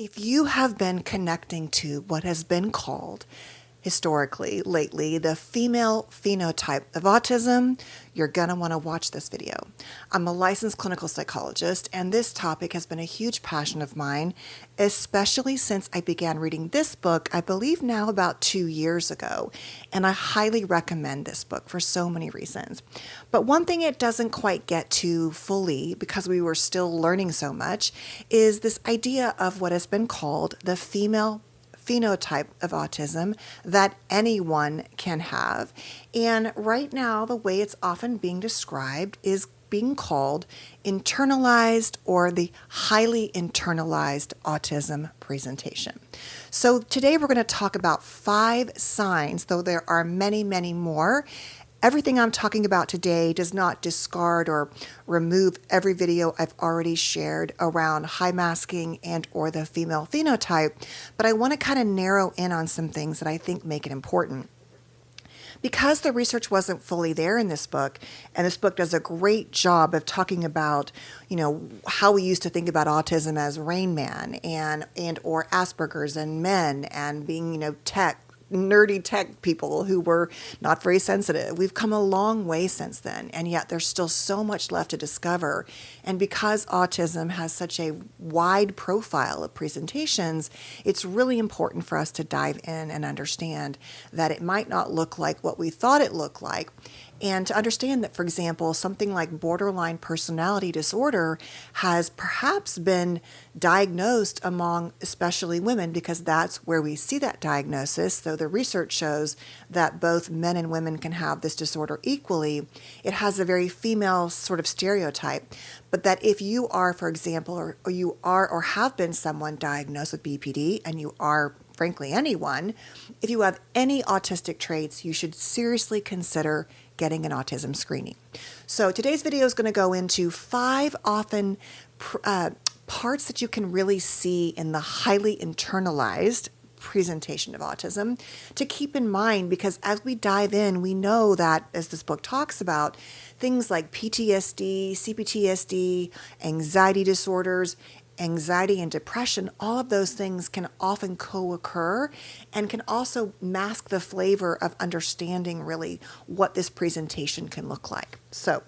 If you have been connecting to what has been called historically, lately, the female phenotype of autism, you're going to want to watch this video. I'm a licensed clinical psychologist, and this topic has been a huge passion of mine, especially since I began reading this book, I believe now about 2 years ago, and I highly recommend this book for so many reasons. But one thing it doesn't quite get to fully, because we were still learning so much, is this idea of what has been called the female phenotype of autism that anyone can have. And right now, the way it's often being described is being called internalized or the highly internalized autism presentation. So today we're going to talk about 5 signs, though there are many, many more. Everything I'm talking about today does not discard or remove every video I've already shared around high masking and or the female phenotype, but I want to kind of narrow in on some things that I think make it important. Because the research wasn't fully there in this book, and this book does a great job of talking about, how we used to think about autism as Rain Man and or Asperger's and men and being, nerdy tech people who were not very sensitive. We've come a long way since then, and yet there's still so much left to discover. And because autism has such a wide profile of presentations, it's really important for us to dive in and understand that it might not look like what we thought it looked like. And to understand that, for example, something like borderline personality disorder has perhaps been diagnosed among especially women, because that's where we see that diagnosis. Though the research shows that both men and women can have this disorder equally, it has a very female sort of stereotype. But that if you are, for example, or you are or have been someone diagnosed with BPD, and you are frankly anyone, if you have any autistic traits, you should seriously consider getting an autism screening. So today's video is going to go into 5 often parts that you can really see in the highly internalized presentation of autism to keep in mind, because as we dive in, we know that, as this book talks about, things like PTSD, CPTSD, anxiety disorders, anxiety and depression, all of those things can often co-occur and can also mask the flavor of understanding really what this presentation can look like. So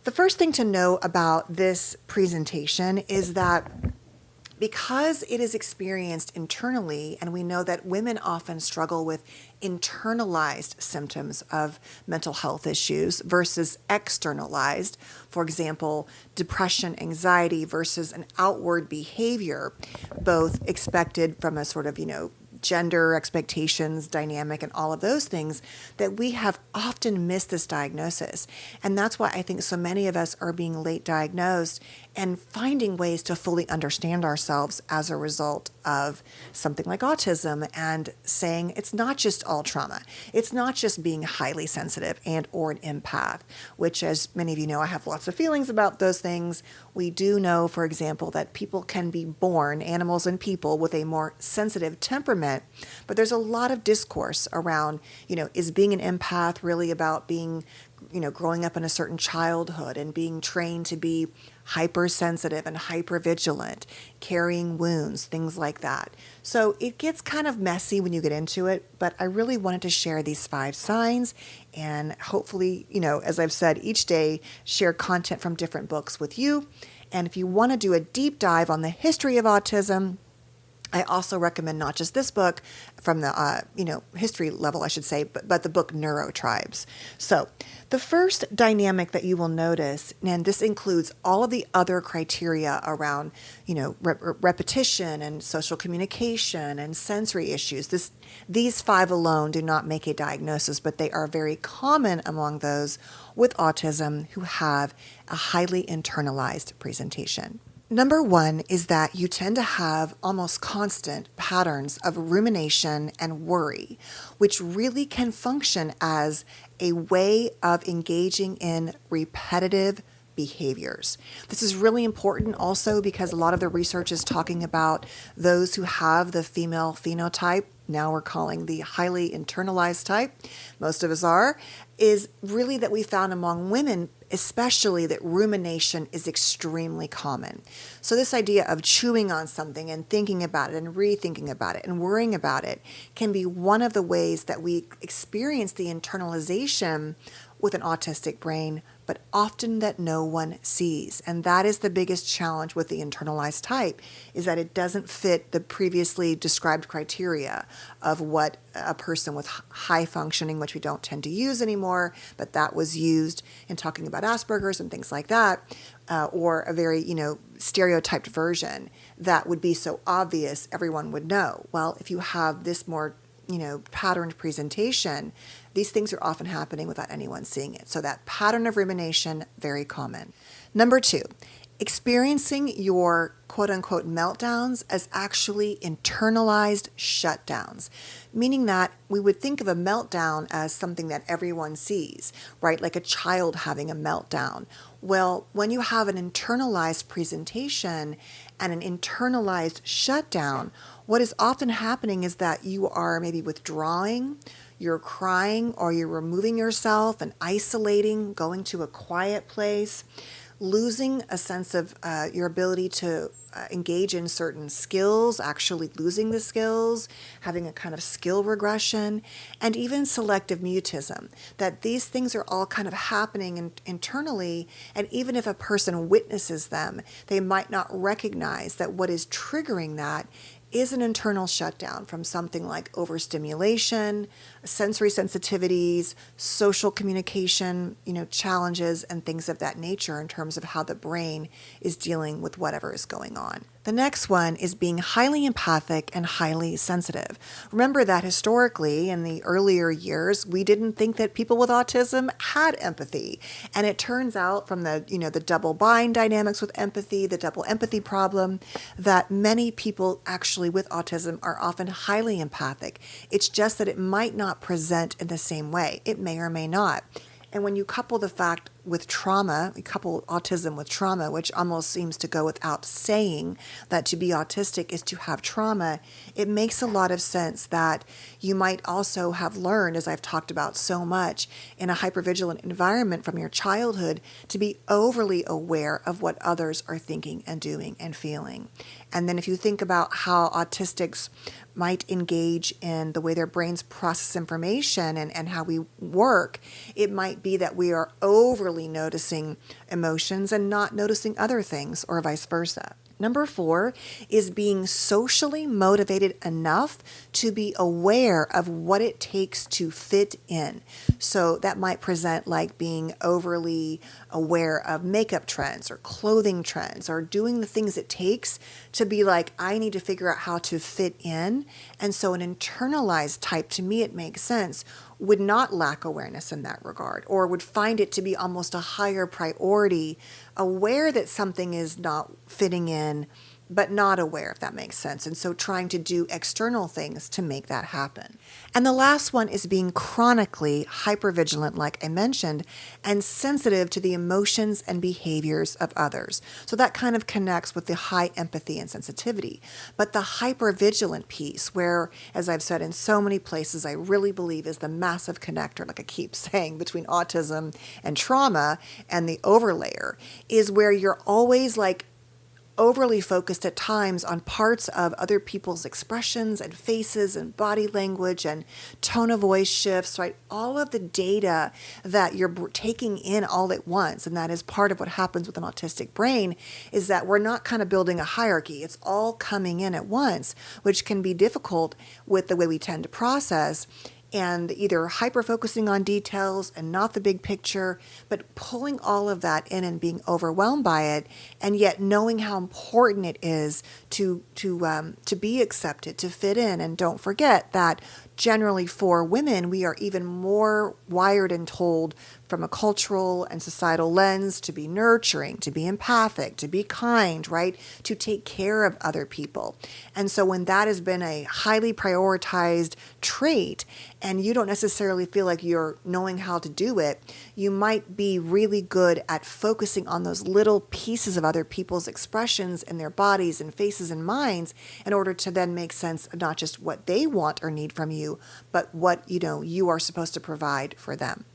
the first thing to know about this presentation is that because it is experienced internally, and we know that women often struggle with internalized symptoms of mental health issues versus externalized, for example, depression, anxiety versus an outward behavior, both expected from a sort of, gender expectations dynamic and all of those things, that we have often missed this diagnosis. And that's why I think so many of us are being late diagnosed and finding ways to fully understand ourselves as a result of something like autism, and saying it's not just all trauma. It's not just being highly sensitive and or an empath, which, as many of you know, I have lots of feelings about those things. We do know, for example, that people can be born, animals and people, with a more sensitive temperament. But there's a lot of discourse around, is being an empath really about being, growing up in a certain childhood and being trained to be hypersensitive and hypervigilant, carrying wounds, things like that. So it gets kind of messy when you get into it, but I really wanted to share these 5 signs and hopefully, as I've said, each day share content from different books with you. And if you want to do a deep dive on the history of autism, I also recommend not just this book from the, history level, I should say, but the book Neurotribes. So the first dynamic that you will notice, and this includes all of the other criteria around, repetition and social communication and sensory issues. These 5 alone do not make a diagnosis, but they are very common among those with autism who have a highly internalized presentation. Number 1 is that you tend to have almost constant patterns of rumination and worry, which really can function as a way of engaging in repetitive behaviors. This is really important also because a lot of the research is talking about those who have the female phenotype, now we're calling the highly internalized type, most of us are, is really that we found among women especially that rumination is extremely common. So this idea of chewing on something and thinking about it and rethinking about it and worrying about it can be one of the ways that we experience the internalization with an autistic brain, but often that no one sees. And that is the biggest challenge with the internalized type, is that it doesn't fit the previously described criteria of what a person with high functioning, which we don't tend to use anymore, but that was used in talking about Asperger's and things like that, or a very, stereotyped version that would be so obvious everyone would know. Well, if you have this more patterned presentation, these things are often happening without anyone seeing it. So that pattern of rumination, very common. Number 2, experiencing your quote unquote meltdowns as actually internalized shutdowns, meaning that we would think of a meltdown as something that everyone sees, right? Like a child having a meltdown. Well, when you have an internalized presentation and an internalized shutdown, what is often happening is that you are maybe withdrawing, you're crying, or you're removing yourself and isolating, going to a quiet place, losing a sense of your ability to engage in certain skills, actually losing the skills, having a kind of skill regression, and even selective mutism. That these things are all kind of happening internally, and even if a person witnesses them, they might not recognize that what is triggering that is an internal shutdown from something like overstimulation, sensory sensitivities, social communication, challenges and things of that nature in terms of how the brain is dealing with whatever is going on. The next one is being highly empathic and highly sensitive. Remember that historically, in the earlier years, we didn't think that people with autism had empathy. And it turns out from the double bind dynamics with empathy, the double empathy problem, that many people actually with autism are often highly empathic. It's just that it might not present in the same way. It may or may not. And when you couple the fact with trauma, you couple autism with trauma, which almost seems to go without saying that to be autistic is to have trauma, it makes a lot of sense that you might also have learned, as I've talked about so much, in a hypervigilant environment from your childhood, to be overly aware of what others are thinking and doing and feeling. And then if you think about how autistics might engage in the way their brains process information and how we work, it might be that we are overly noticing emotions and not noticing other things, or vice versa. Number 4 is being socially motivated enough to be aware of what it takes to fit in. So that might present like being overly aware of makeup trends or clothing trends or doing the things it takes to be like, I need to figure out how to fit in. And so an internalized type, to me, it makes sense, would not lack awareness in that regard, or would find it to be almost a higher priority, aware that something is not fitting in, but not aware, if that makes sense. And so trying to do external things to make that happen. And the last one is being chronically hypervigilant, like I mentioned, and sensitive to the emotions and behaviors of others. So that kind of connects with the high empathy and sensitivity. But the hypervigilant piece, where, as I've said in so many places, I really believe is the massive connector, like I keep saying, between autism and trauma and the overlayer, is where you're always like overly focused at times on parts of other people's expressions and faces and body language and tone of voice shifts, right? All of the data that you're taking in all at once, and that is part of what happens with an autistic brain, is that we're not kind of building a hierarchy. It's all coming in at once, which can be difficult with the way we tend to process, and either hyper-focusing on details and not the big picture, but pulling all of that in and being overwhelmed by it, and yet knowing how important it is to be accepted, to fit in. And don't forget that generally for women, we are even more wired and told from a cultural and societal lens to be nurturing, to be empathic, to be kind, right? To take care of other people. And so when that has been a highly prioritized trait and you don't necessarily feel like you're knowing how to do it, you might be really good at focusing on those little pieces of other people's expressions and their bodies and faces and minds in order to then make sense of not just what they want or need from you, but what you are supposed to provide for them.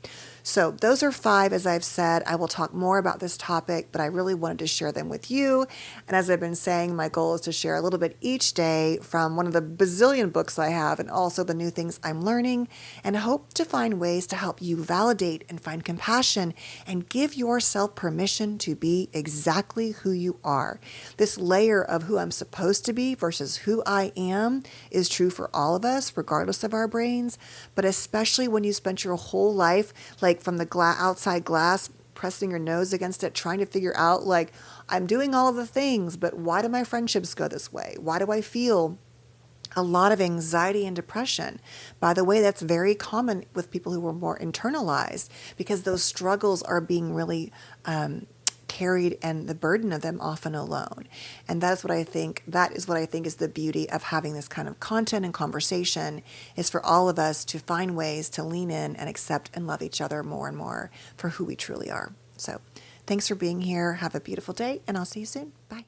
So those are 5, as I've said. I will talk more about this topic, but I really wanted to share them with you. And as I've been saying, my goal is to share a little bit each day from one of the bazillion books I have and also the new things I'm learning, and hope to find ways to help you validate and find compassion and give yourself permission to be exactly who you are. This layer of who I'm supposed to be versus who I am is true for all of us, regardless of our brains, but especially when you spent your whole life, like from the outside glass, pressing your nose against it, trying to figure out, like, I'm doing all of the things, but why do my friendships go this way? Why do I feel a lot of anxiety and depression? By the way, that's very common with people who are more internalized, because those struggles are being really carried, and the burden of them often alone. And that is what I think is the beauty of having this kind of content and conversation, is for all of us to find ways to lean in and accept and love each other more and more for who we truly are. So thanks for being here. Have a beautiful day, and I'll see you soon. Bye.